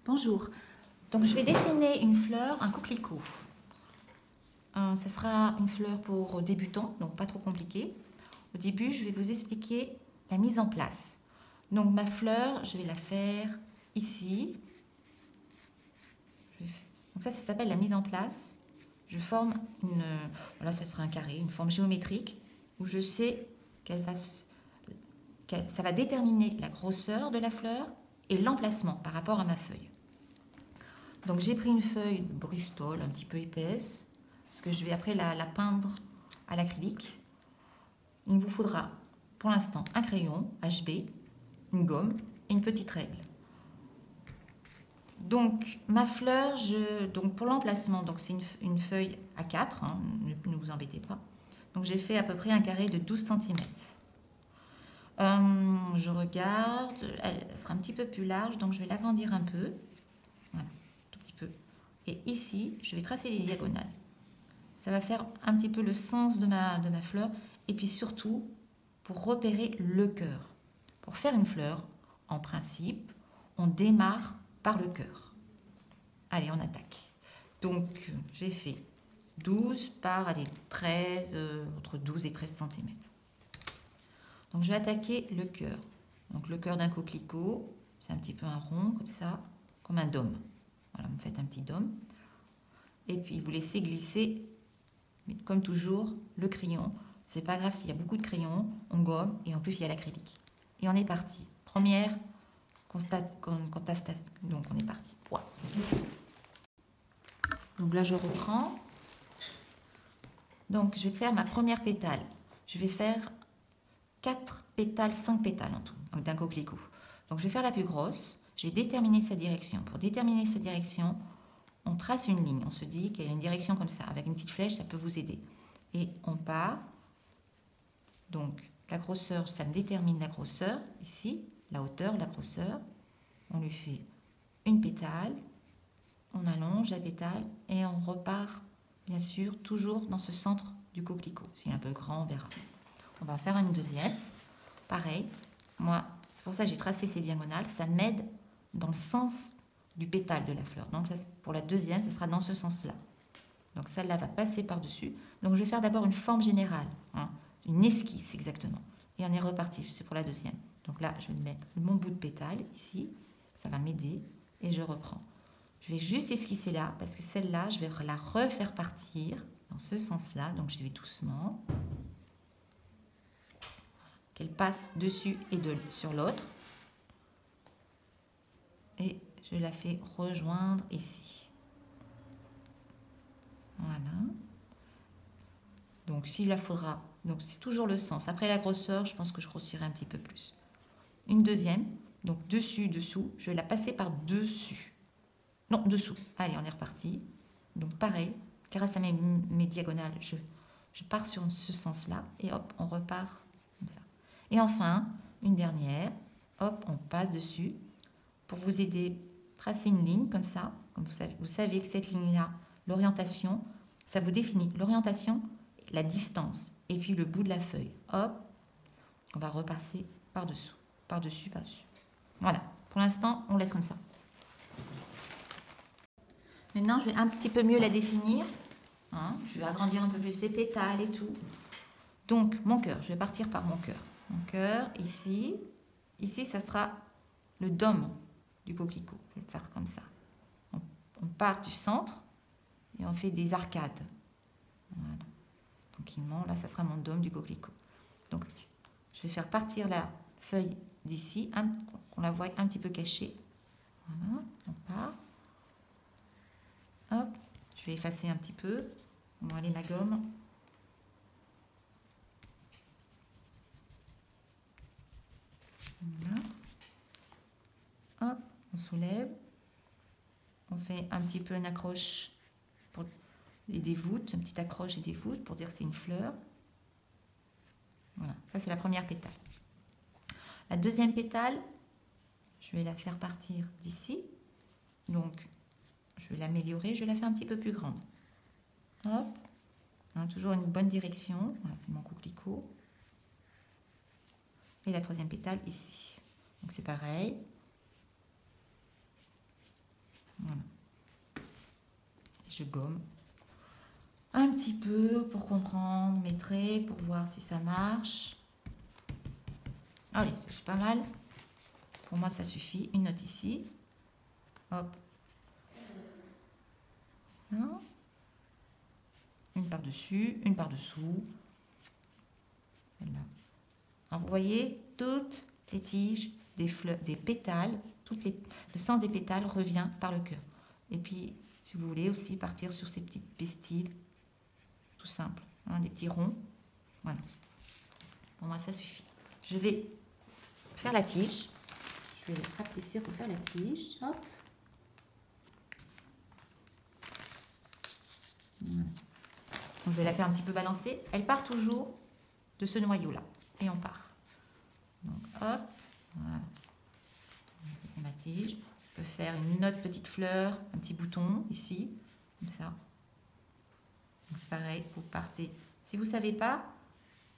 Bonjour, donc je vais dessiner une fleur, un coquelicot. Ce sera une fleur pour débutants, donc pas trop compliqué. Au début, je vais vous expliquer la mise en place. Donc ma fleur, je vais la faire ici. Donc ça s'appelle la mise en place. Je forme une, voilà, ça sera un carré, une forme géométrique où je sais ça va déterminer la grosseur de la fleur et l'emplacement par rapport à ma feuille. Donc j'ai pris une feuille Bristol un petit peu épaisse, parce que je vais après la peindre à l'acrylique. Il vous faudra pour l'instant un crayon HB, une gomme et une petite règle. Donc ma fleur, donc pour l'emplacement, c'est une feuille A4, hein, ne vous embêtez pas. Donc j'ai fait à peu près un carré de 12 cm. Je regarde, elle sera un petit peu plus large, donc je vais l'agrandir un peu. Voilà, tout petit peu. Et ici, je vais tracer les diagonales. Ça va faire un petit peu le sens de ma fleur. Et puis surtout, pour repérer le cœur. Pour faire une fleur, en principe, on démarre par le cœur. Allez, on attaque. Donc, j'ai fait 12 par, allez, 13, entre 12 et 13 cm. Donc, je vais attaquer le cœur. Donc, le cœur d'un coquelicot, c'est un petit peu un rond, comme ça, comme un dôme. Voilà, vous faites un petit dôme. Et puis, vous laissez glisser, mais comme toujours, le crayon. C'est pas grave s'il y a beaucoup de crayons, on gomme, et en plus, il y a l'acrylique. Et on est parti. Première constatation. Donc, on est parti. Point. Donc là, je reprends. Donc, je vais faire ma première pétale. Je vais faire 4 pétales, 5 pétales en tout, d'un coquelicot. Donc, je vais faire la plus grosse. Je vais déterminer sa direction. Pour déterminer sa direction, on trace une ligne. On se dit qu'il y a une direction comme ça. Avec une petite flèche, ça peut vous aider. Et on part. Donc, la grosseur, ça me détermine la grosseur. Ici, la hauteur, la grosseur. On lui fait une pétale. On allonge la pétale et on repart, bien sûr, toujours dans ce centre du coquelicot. S'il est un peu grand, on verra. On va faire une deuxième. Pareil. Moi, c'est pour ça que j'ai tracé ces diagonales. Ça m'aide dans le sens du pétale de la fleur. Donc, là, pour la deuxième, ce sera dans ce sens-là. Donc, celle-là va passer par-dessus. Donc, je vais faire d'abord une forme générale. Hein, une esquisse, exactement. Et on est reparti. C'est pour la deuxième. Donc là, je vais mettre mon bout de pétale ici. Ça va m'aider. Et je reprends. Je vais juste esquisser là, parce que celle-là, je vais la refaire partir dans ce sens-là. Donc, je vais doucement. Qu'elle passe dessus et sur l'autre. Et je la fais rejoindre ici. Voilà. Donc, s'il la faudra, donc c'est toujours le sens. Après la grosseur, je pense que je grossirai un petit peu plus. Une deuxième, donc dessus, dessous, je vais la passer par-dessus. Non, dessous. Allez, on est reparti. Donc, pareil, grâce à mes diagonales, je pars sur ce sens-là et hop, on repart comme ça. Et enfin, une dernière, hop, on passe dessus. Pour vous aider, tracez une ligne comme ça. Comme vous savez que cette ligne-là, l'orientation, ça vous définit l'orientation, la distance et puis le bout de la feuille. Hop, on va repasser par-dessous, par-dessus, par-dessus. Voilà, pour l'instant, on laisse comme ça. Maintenant, je vais un petit peu mieux la définir. Hein, je vais agrandir un peu plus les pétales et tout. Donc, mon cœur, je vais partir par mon cœur. Mon cœur, ici. Ici, ça sera le dôme du coquelicot. Je vais le faire comme ça. On part du centre et on fait des arcades. Voilà. Tranquillement, là, ça sera mon dôme du coquelicot. Donc, je vais faire partir la feuille d'ici, qu'on la voie un petit peu cachée. Voilà, on part. Hop, je vais effacer un petit peu. On va aller ma gomme. Voilà. Hop, on soulève. On fait un petit peu une accroche et des voûtes, une petite accroche et des voûtes pour dire que c'est une fleur. Voilà, ça c'est la première pétale. La deuxième pétale, je vais la faire partir d'ici. Donc, je vais l'améliorer, je vais la faire un petit peu plus grande. Hop, hein, toujours une bonne direction. Voilà, c'est mon coquelicot. Et la troisième pétale ici. Donc c'est pareil. Voilà. Je gomme un petit peu pour comprendre mes traits, pour voir si ça marche. Allez, c'est pas mal. Pour moi, ça suffit. Une note ici. Hop. Ça. Une par-dessus, une par-dessous. Voilà. Alors, vous voyez, toutes les tiges, des fleurs, des pétales, le sens des pétales revient par le cœur. Et puis, si vous voulez aussi partir sur ces petites pistils, tout simple, hein, des petits ronds. Voilà. Pour moi, ça suffit. Je vais faire la tige. Je vais rapetisser pour faire la tige. Hop. Voilà. Donc, je vais la faire un petit peu balancer. Elle part toujours de ce noyau-là. Et on part. Donc, hop. Voilà. C'est ma tige. Je peux faire une autre petite fleur, un petit bouton ici, comme ça. Donc, c'est pareil, vous partez. Si vous ne savez pas,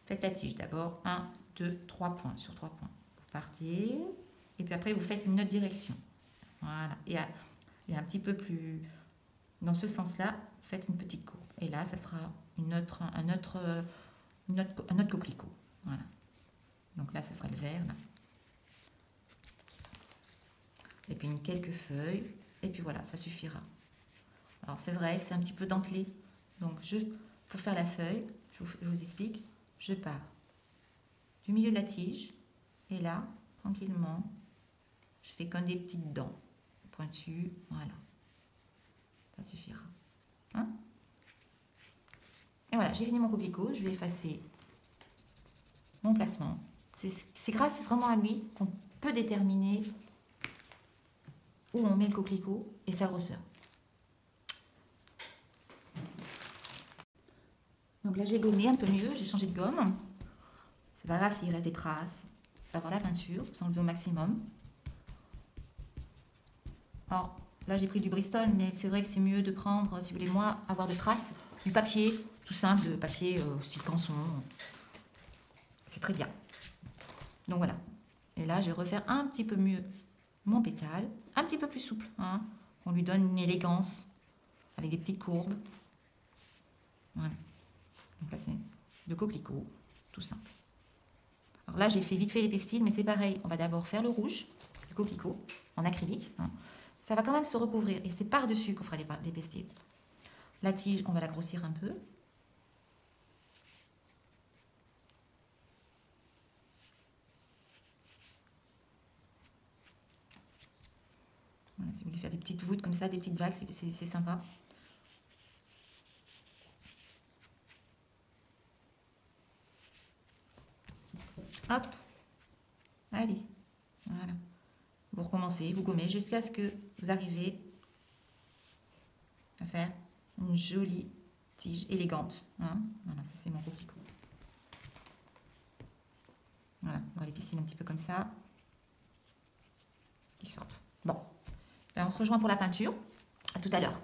faites la tige d'abord. 1, 2, 3 points sur 3 points. Vous partez. Et puis après, vous faites une autre direction. Voilà. Et un petit peu plus... Dans ce sens-là, faites une petite courbe. Et là, ça sera un autre coquelicot. Voilà. Donc là, ça sera le vert. Là. Et puis quelques feuilles. Et puis voilà, ça suffira. Alors c'est vrai que c'est un petit peu dentelé. Donc pour faire la feuille, je vous explique. Je pars du milieu de la tige. Et là, tranquillement, je fais comme des petites dents pointues. Voilà. Ça suffira. Hein? Et voilà, j'ai fini mon coquelicot. Je vais effacer mon placement. C'est grâce vraiment à lui qu'on peut déterminer où on met le coquelicot et sa grosseur. Donc là, je l'ai gommé un peu mieux. J'ai changé de gomme. C'est pas grave s'il reste des traces. Avoir la peinture, vous enlevez au maximum. Alors, là, j'ai pris du Bristol, mais c'est vrai que c'est mieux de prendre, si vous voulez, moi, avoir de traces, du papier, tout simple, papier style canson. C'est très bien. Donc voilà. Et là, je vais refaire un petit peu mieux mon pétale, un petit peu plus souple. Hein. On lui donne une élégance avec des petites courbes. Voilà. Donc là, c'est de coquelicot, tout simple. Alors là, j'ai fait vite fait les pistils, mais c'est pareil. On va d'abord faire le rouge, le coquelicot, en acrylique. Hein. Ça va quand même se recouvrir. Et c'est par-dessus qu'on fera les pistils. La tige, on va la grossir un peu. Voilà, si vous voulez faire des petites voûtes comme ça, des petites vagues, c'est sympa. Hop. Allez. Voilà. Vous recommencez, vous gommez jusqu'à ce que vous arrivez à faire une jolie tige élégante. Hein. Voilà, ça c'est mon coquelicot. Voilà, on va les pistiller un petit peu comme ça. Ils sortent. Bon, ben, on se rejoint pour la peinture. À tout à l'heure.